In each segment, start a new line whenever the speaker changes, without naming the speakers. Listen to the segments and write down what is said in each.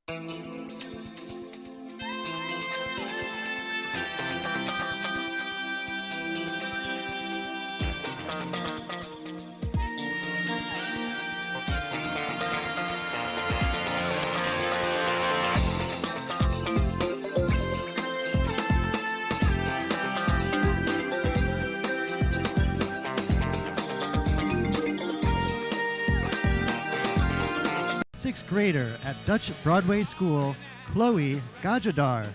Sixth grader at Dutch Broadway School, Chloe Gajadar.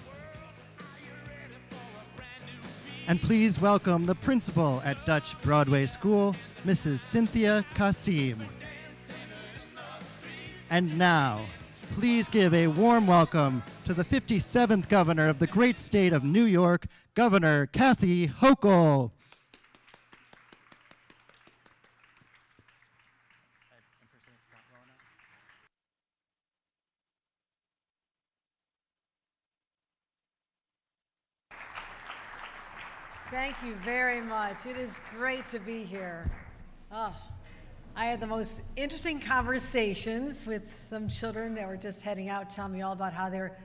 And please welcome the principal at Dutch Broadway School, Mrs. Cynthia Kasim. And now, please give a warm welcome to the 57th governor of the great state of New York, Governor Kathy Hochul.
Thank you very much. It is great to be here. Oh, I had the most interesting conversations with some children that were just heading out, telling me all about how they're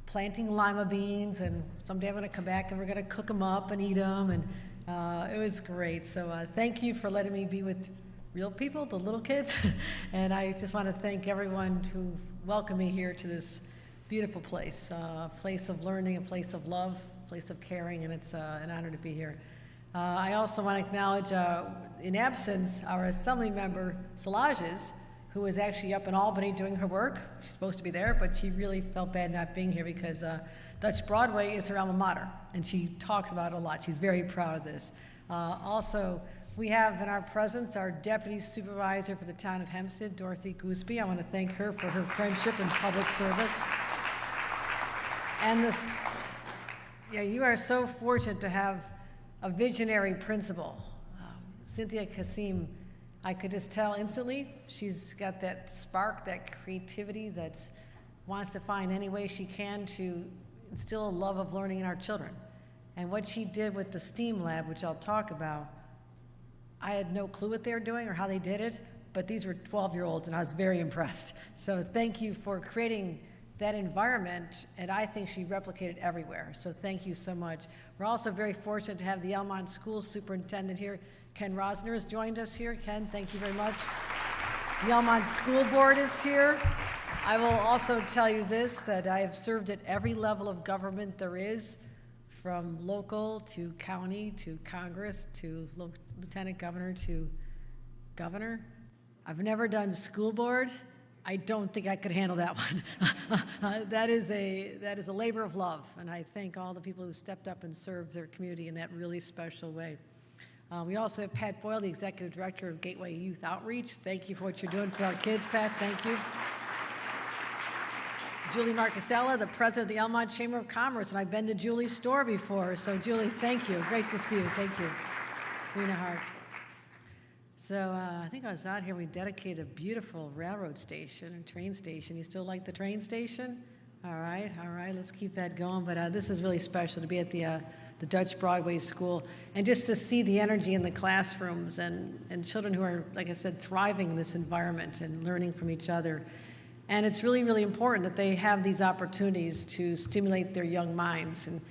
planting lima beans, and someday I'm going to come back and we're going to cook them up and eat them, and it was great. So thank you for letting me be with real people, the little kids, and I just want to thank everyone who welcomed me here to this beautiful place, a place of learning, a place of love, place of caring, and it's an honor to be here. I also want to acknowledge, in absence, our Assembly member, Szilagyi, who is actually up in Albany doing her work. She's supposed to be there, but she really felt bad not being here because Dutch Broadway is her alma mater, and she talks about it a lot. She's very proud of this. Also, we have in our presence our Deputy Supervisor for the town of Hempstead, Dorothy Gooseby. I want to thank her for her friendship and public service. And this, yeah, you are so fortunate to have a visionary principal. Cynthia Kasim, I could just tell instantly, she's got that spark, that creativity that wants to find any way she can to instill a love of learning in our children. And what she did with the STEAM lab, which I'll talk about, I had no clue what they were doing or how they did it, but these were 12-year-olds and I was very impressed. So thank you for creating that environment, and I think she replicated everywhere. So thank you so much. We're also very fortunate to have the Elmont School Superintendent here. Ken Rosner has joined us here. Ken, thank you very much. The Elmont School Board is here. I will also tell you this, that I have served at every level of government there is, from local to county to Congress to lieutenant governor to governor. I've never done school board. I don't think I could handle that one. that is a labor of love, and I thank all the people who stepped up and served their community in that really special way. We also have Pat Boyle, the Executive Director of Gateway Youth Outreach. Thank you for what you're doing for our kids, Pat. Thank you. Julie Marcasella, the President of the Elmont Chamber of Commerce, and I've been to Julie's store before, so Julie, thank you. Great to see you. Thank you. Queen of Hearts. So I think I was out here, we dedicated a beautiful railroad station, or train station. You still like the train station? All right, let's keep that going. But this is really special to be at the Dutch Broadway School, and just to see the energy in the classrooms and children who are, like I said, thriving in this environment and learning from each other. And it's really, really important that they have these opportunities to stimulate their young minds. And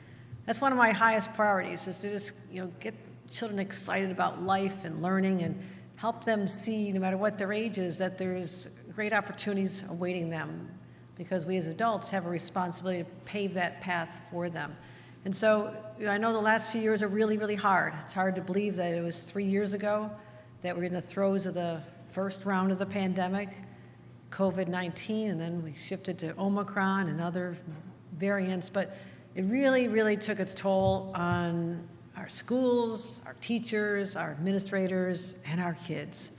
that's one of my highest priorities, is to just, get children excited about life and learning and help them see, no matter what their age is, that there's great opportunities awaiting them, because we as adults have a responsibility to pave that path for them. And so I know the last few years are really, really hard. It's hard to believe that it was 3 years ago that we're in the throes of the first round of the pandemic, COVID-19, and then we shifted to Omicron and other variants. But it really, really took its toll on our schools, our teachers, our administrators, and our kids.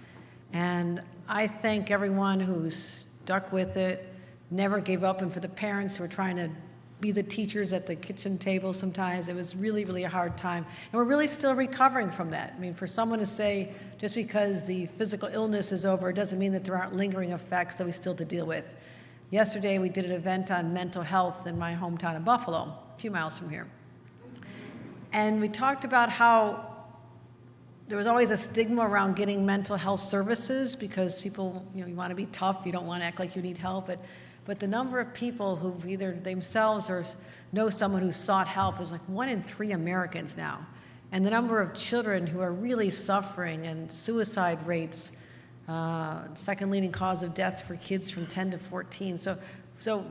And I thank everyone who's stuck with it, never gave up, and for the parents who are trying to be the teachers at the kitchen table sometimes. It was really, really a hard time. And we're really still recovering from that. I mean, for someone to say just because the physical illness is over, it doesn't mean that there aren't lingering effects that we still have to deal with. Yesterday, we did an event on mental health in my hometown of Buffalo, a few miles from here. And we talked about how there was always a stigma around getting mental health services because people, you want to be tough, you don't want to act like you need help. But but the number of people who've either themselves or know someone who sought help is like 1 in 3 Americans now. And the number of children who are really suffering, and suicide rates, second leading cause of death for kids from 10 to 14. So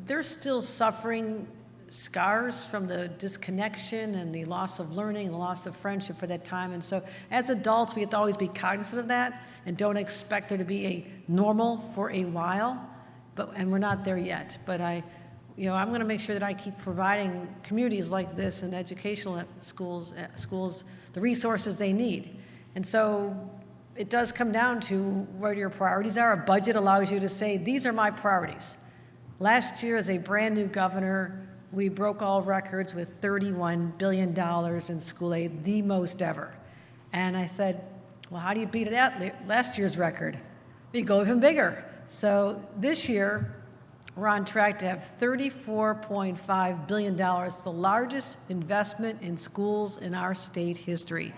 they're still suffering scars from the disconnection and the loss of learning and the loss of friendship for that time. And so as adults, we have to always be cognizant of that and don't expect there to be a normal for a while, and we're not there yet. But I'm going to make sure that I keep providing communities like this and educational schools the resources they need. And so it does come down to what your priorities are. A budget allows you to say, these are my priorities. Last year, as a brand new governor, we broke all records with $31 billion in school aid, the most ever. And I said, well, how do you beat that last year's record? You go even bigger. So this year, we're on track to have $34.5 billion, the largest investment in schools in our state history.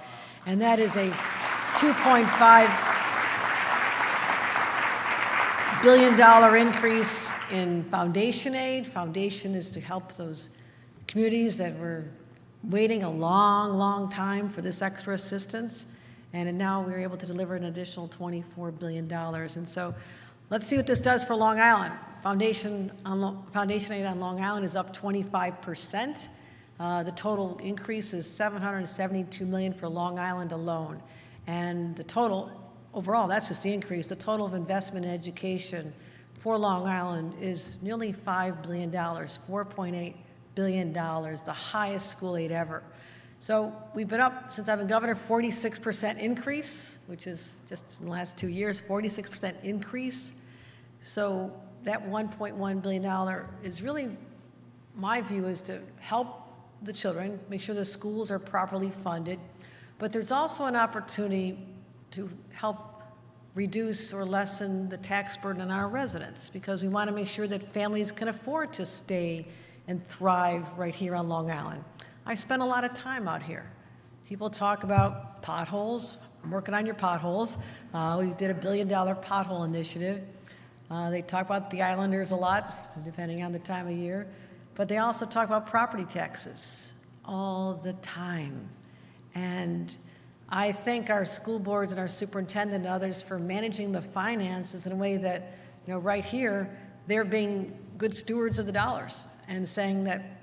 And that is a $2.5 billion increase in foundation aid. Foundation is to help those communities that were waiting a long, long time for this extra assistance. And now we're able to deliver an additional $24 billion. And so let's see what this does for Long Island. Foundation aid on Long Island is up 25%. The total increase is $772 million for Long Island alone. And the total, overall, that's just the increase, the total of investment in education for Long Island is nearly $5 billion, $4.8 billion, the highest school aid ever. So we've been up, since I've been governor, 46% increase, which is just in the last 2 years, 46% increase. So that $1.1 billion is really, my view is to help the children, make sure the schools are properly funded, but there's also an opportunity to help reduce or lessen the tax burden on our residents, because we want to make sure that families can afford to stay and thrive right here on Long Island. I spend a lot of time out here. People talk about potholes. I'm working on your potholes. We did a $1 billion pothole initiative. They talk about the islanders a lot, depending on the time of year, but they also talk about property taxes all the time. And I thank our school boards and our superintendent and others for managing the finances in a way that, right here, they're being good stewards of the dollars and saying that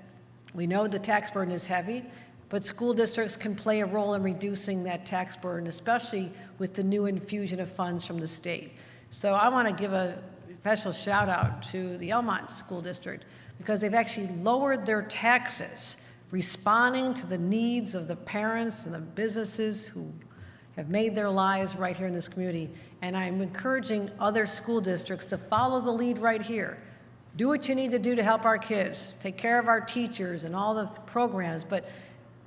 we know the tax burden is heavy, but school districts can play a role in reducing that tax burden, especially with the new infusion of funds from the state. So I want to give a special shout out to the Elmont School District, because they've actually lowered their taxes, responding to the needs of the parents and the businesses who have made their lives right here in this community. And I'm encouraging other school districts to follow the lead right here. Do what you need to do to help our kids, take care of our teachers and all the programs, but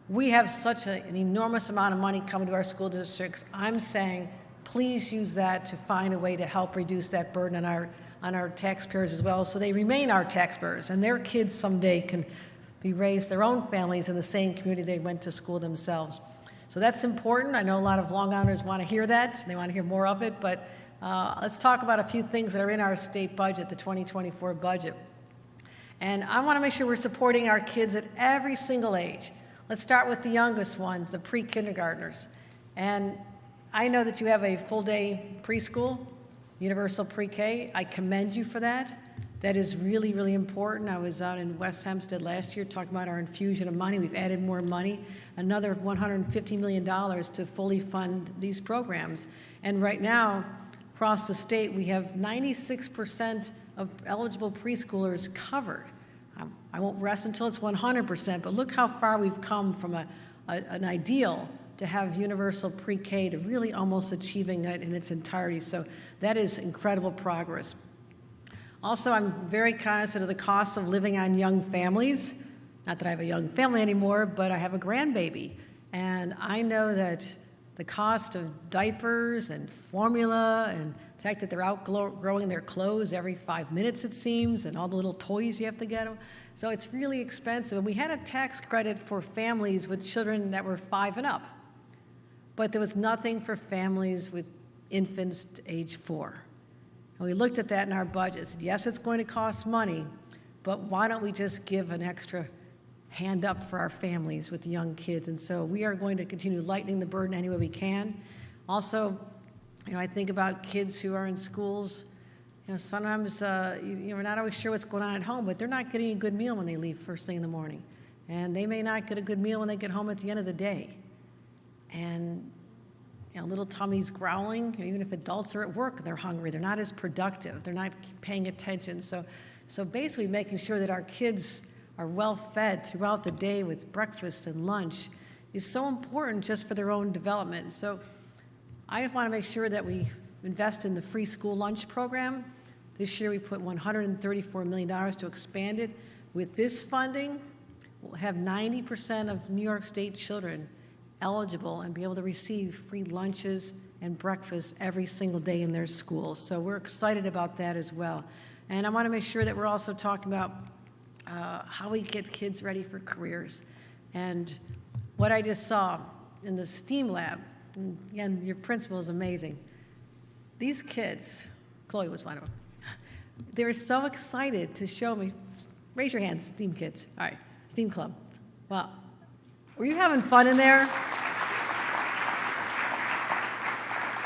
we have such an enormous amount of money coming to our school districts. I'm saying, please use that to find a way to help reduce that burden on our taxpayers as well, so they remain our taxpayers, and their kids someday can raise their own families in the same community they went to school themselves. So that's important. I know a lot of Long Islanders want to hear that, and they want to hear more of it, but let's talk about a few things that are in our state budget, the 2024 budget. And I want to make sure we're supporting our kids at every single age. Let's start with the youngest ones, the pre-kindergartners. And I know that you have a full-day preschool, universal pre-K. I commend you for that. That is really, really important. I was out in West Hempstead last year talking about our infusion of money. We've added more money, another $150 million to fully fund these programs. And right now, across the state, we have 96% of eligible preschoolers covered. I won't rest until it's 100%, but look how far we've come from an ideal to have universal pre-K to really almost achieving it in its entirety. So that is incredible progress. Also, I'm very cognizant of the cost of living on young families. Not that I have a young family anymore, but I have a grandbaby. And I know that the cost of diapers and formula and the fact that they're outgrowing their clothes every 5 minutes, it seems, and all the little toys you have to get them. So it's really expensive. And we had a tax credit for families with children that were 5 and up, but there was nothing for families with infants to age 4. And we looked at that in our budget. Said, yes, it's going to cost money, but why don't we just give an extra hand up for our families with the young kids? And so we are going to continue lightening the burden any way we can. Also, I think about kids who are in schools. Sometimes we're not always sure what's going on at home, but they're not getting a good meal when they leave first thing in the morning. And they may not get a good meal when they get home at the end of the day. And little tummies growling, even if adults are at work and they're hungry, they're not as productive, they're not paying attention. So basically making sure that our kids are well fed throughout the day with breakfast and lunch is so important just for their own development. So I just want to make sure that we invest in the free school lunch program. This year we put $134 million to expand it. With this funding, we'll have 90% of New York State children eligible and be able to receive free lunches and breakfast every single day in their schools. So we're excited about that as well. And I want to make sure that we're also talking about how we get kids ready for careers. And what I just saw in the STEAM lab, and again, your principal is amazing. These kids, Chloe was one of them, they were so excited to show me. Raise your hands, STEAM kids. All right, STEAM club. Wow. Were you having fun in there?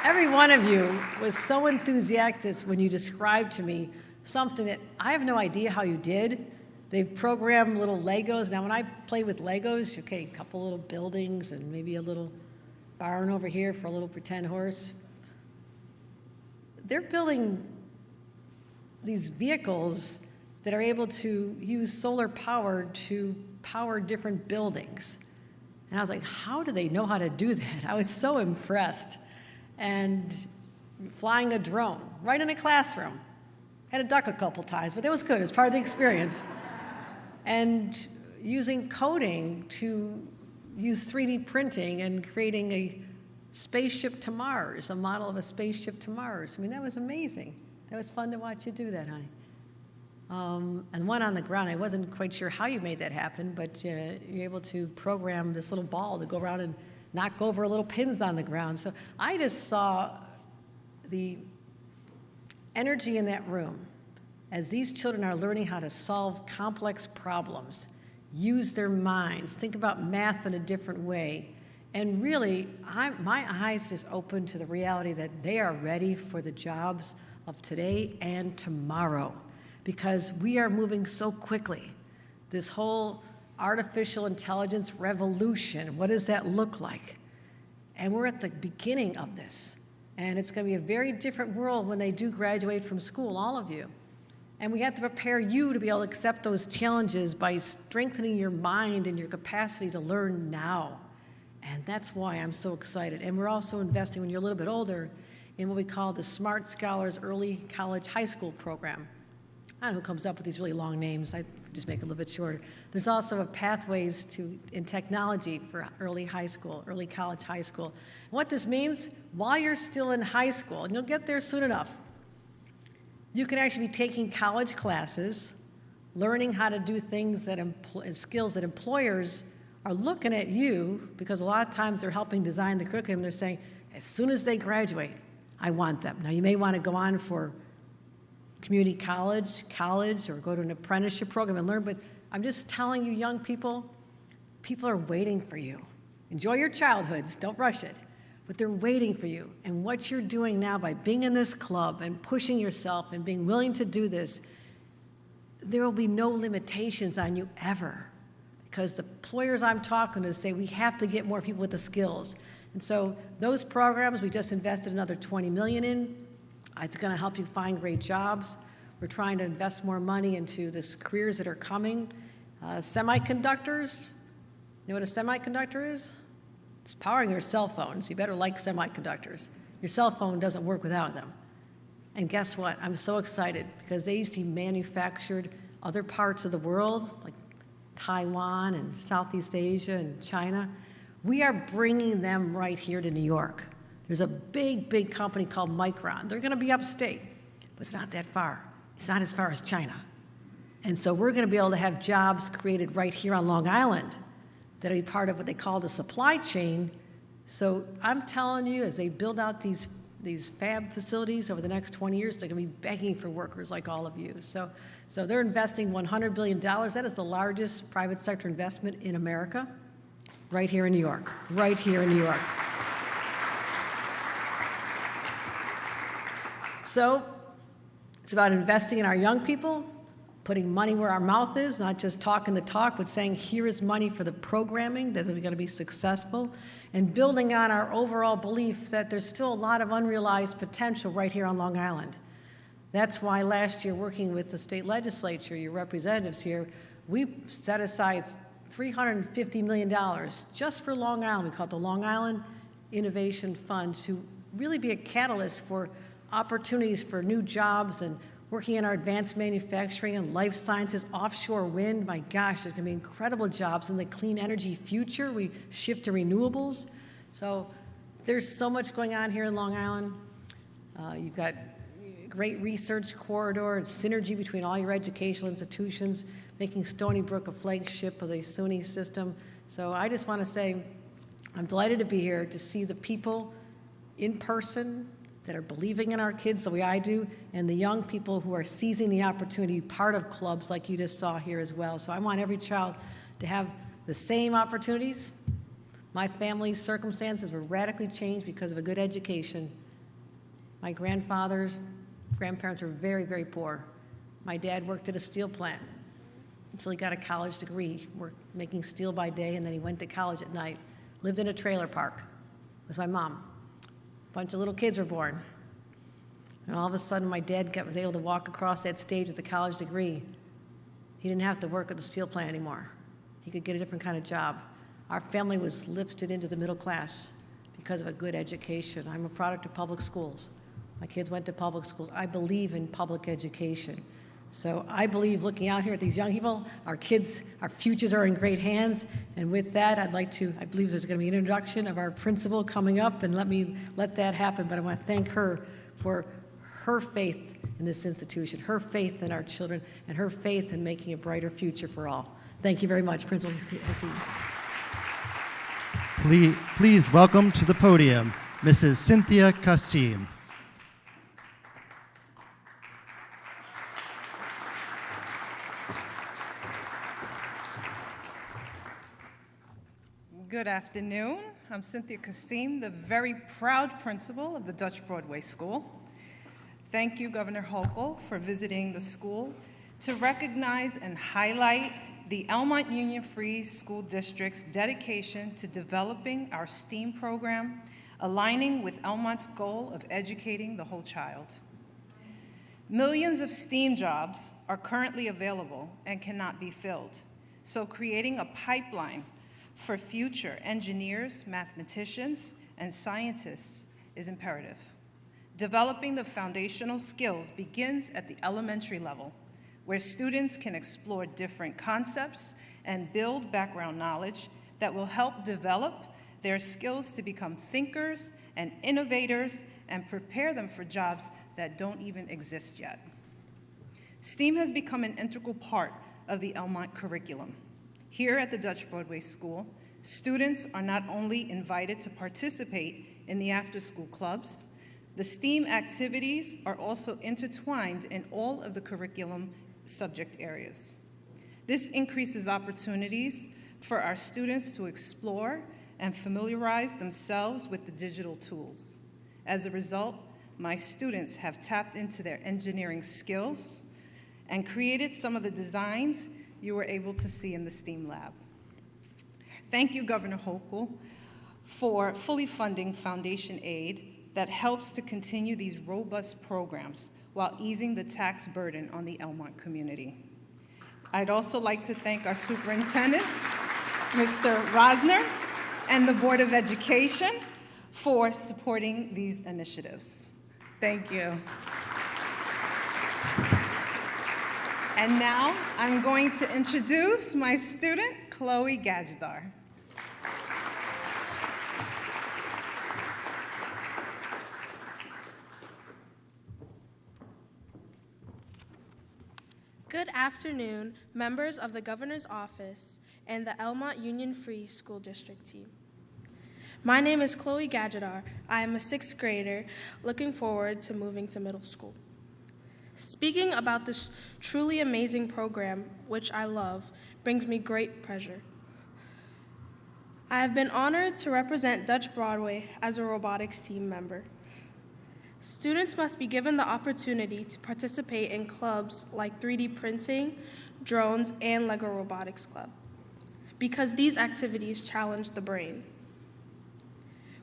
Every one of you was so enthusiastic when you described to me something that I have no idea how you did. They've programmed little Legos. Now, when I play with Legos, okay, a couple little buildings and maybe a little barn over here for a little pretend horse. They're building these vehicles that are able to use solar power to power different buildings. And I was like, how do they know how to do that? I was so impressed. And flying a drone right in a classroom. Had to duck a couple times, but that was good. It was part of the experience. And using coding to use 3D printing and creating a spaceship to Mars, a model of a spaceship to Mars. I mean, that was amazing. That was fun to watch you do that, honey. And one on the ground, I wasn't quite sure how you made that happen, but you're able to program this little ball to go around and knock over little pins on the ground. So I just saw the energy in that room as these children are learning how to solve complex problems, use their minds, think about math in a different way. And really, my eyes just opened to the reality that they are ready for the jobs of today and tomorrow, because we are moving so quickly. This whole artificial intelligence revolution, what does that look like? And we're at the beginning of this. And it's going to be a very different world when they do graduate from school, all of you. And we have to prepare you to be able to accept those challenges by strengthening your mind and your capacity to learn now. And that's why I'm so excited. And we're also investing, when you're a little bit older, in what we call the Smart Scholars Early College High School program. I don't know who comes up with these really long names. I just make it a little bit shorter. There's also a pathways in technology for early high school, early college high school. And what this means, while you're still in high school, and you'll get there soon enough, you can actually be taking college classes, learning how to do things that skills that employers are looking at you, because a lot of times they're helping design the curriculum. They're saying, as soon as they graduate, I want them. Now, you may want to go on for community college, or go to an apprenticeship program and learn, but I'm just telling you, young people, people are waiting for you. Enjoy your childhoods, don't rush it, but they're waiting for you. And what you're doing now by being in this club and pushing yourself and being willing to do this, there will be no limitations on you ever, because the employers I'm talking to say we have to get more people with the skills. And so those programs, we just invested another $20 million in. It's going to help you find great jobs. We're trying to invest more money into the careers that are coming. Semiconductors, you know what a semiconductor is? It's powering your cell phone, so you better like semiconductors. Your cell phone doesn't work without them. And guess what? I'm so excited, because they used to be manufactured other parts of the world, like Taiwan and Southeast Asia and China. We are bringing them right here to New York. There's a big, big company called Micron. They're going to be upstate, but it's not that far. It's not as far as China. And so we're going to be able to have jobs created right here on Long Island that will be part of what they call the supply chain. So I'm telling you, as they build out these these fab facilities over the next 20 years. They're going to be begging for workers like all of you. So they're investing $100 billion. That is the largest private sector investment in America, right here in New York, right here in New York. So it's about investing in our young people, putting money where our mouth is, not just talking the talk, but saying here is money for the programming that we're going to be successful, and building on our overall belief that there's still a lot of unrealized potential right here on Long Island. That's why last year, working with the state legislature, your representatives here, we set aside $350 million just for Long Island. We call it the Long Island Innovation Fund, to really be a catalyst for opportunities for new jobs and working in our advanced manufacturing and life sciences, offshore wind. My gosh, there's going to be incredible jobs in the clean energy future. We shift to renewables. So there's so much going on here in Long Island. You've got great research corridor and synergy between all your educational institutions, making Stony Brook a flagship of the SUNY system. So I just want to say I'm delighted to be here to see the people in person that are believing in our kids the way I do, and the young people who are seizing the opportunity, part of clubs like you just saw here as well. So I want every child to have the same opportunities. My family's circumstances were radically changed because of a good education. My grandparents were very, very poor. My dad worked at a steel plant until he got a college degree, worked making steel by day, and then he went to college at night. Lived in a trailer park with my mom. A bunch of little kids were born. And all of a sudden, my dad was able to walk across that stage with a college degree. He didn't have to work at the steel plant anymore. He could get a different kind of job. Our family was lifted into the middle class because of a good education. I'm a product of public schools. My kids went to public schools. I believe in public education. So I believe, looking out here at these young people, our kids, our futures are in great hands. And with that, I believe there's going to be an introduction of our principal coming up, and let that happen. But I want to thank her for her faith in this institution, her faith in our children, and her faith in making a brighter future for all. Thank you very much, Principal Hassim.
Please welcome to the podium Mrs. Cynthia Kassim.
Good afternoon. I'm Cynthia Kassim, the very proud principal of the Dutch Broadway School. Thank you, Governor Hochul, for visiting the school to recognize and highlight the Elmont Union Free School District's dedication to developing our STEAM program, aligning with Elmont's goal of educating the whole child. Millions of STEAM jobs are currently available and cannot be filled, so creating a pipeline for future engineers, mathematicians, and scientists is imperative. Developing the foundational skills begins at the elementary level, where students can explore different concepts and build background knowledge that will help develop their skills to become thinkers and innovators and prepare them for jobs that don't even exist yet. STEAM has become an integral part of the Elmont curriculum. Here at the Dutch Broadway School, students are not only invited to participate in the after-school clubs, the STEAM activities are also intertwined in all of the curriculum subject areas. This increases opportunities for our students to explore and familiarize themselves with the digital tools. As a result, my students have tapped into their engineering skills and created some of the designs you were able to see in the STEAM lab. Thank you, Governor Hochul, for fully funding foundation aid that helps to continue these robust programs while easing the tax burden on the Elmont community. I'd also like to thank our superintendent, Mr. Rosner, and the Board of Education for supporting these initiatives. Thank you. And now I'm going to introduce my student, Chloe Gajdar.
Good afternoon, members of the Governor's Office and the Elmont Union Free School District team. My name is Chloe Gadgetar. I am a 6th grader looking forward to moving to middle school. Speaking about this truly amazing program, which I love, brings me great pleasure. I have been honored to represent Dutch Broadway as a robotics team member. Students must be given the opportunity to participate in clubs like 3D printing, drones, and Lego Robotics Club, because these activities challenge the brain.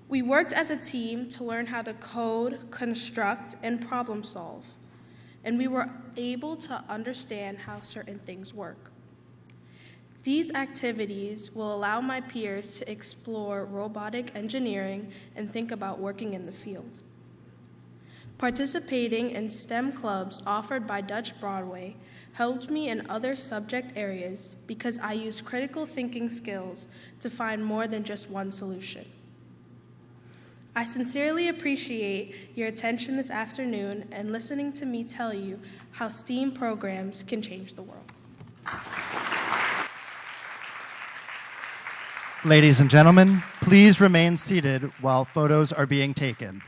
We worked as a team to learn how to code, construct, and problem solve, and we were able to understand how certain things work. These activities will allow my peers to explore robotic engineering and think about working in the field. Participating in STEM clubs offered by Dutch Broadway helped me in other subject areas because I used critical thinking skills to find more than just one solution. I sincerely appreciate your attention this afternoon and listening to me tell you how STEAM programs can change the world.
Ladies and gentlemen, please remain seated while photos are being taken.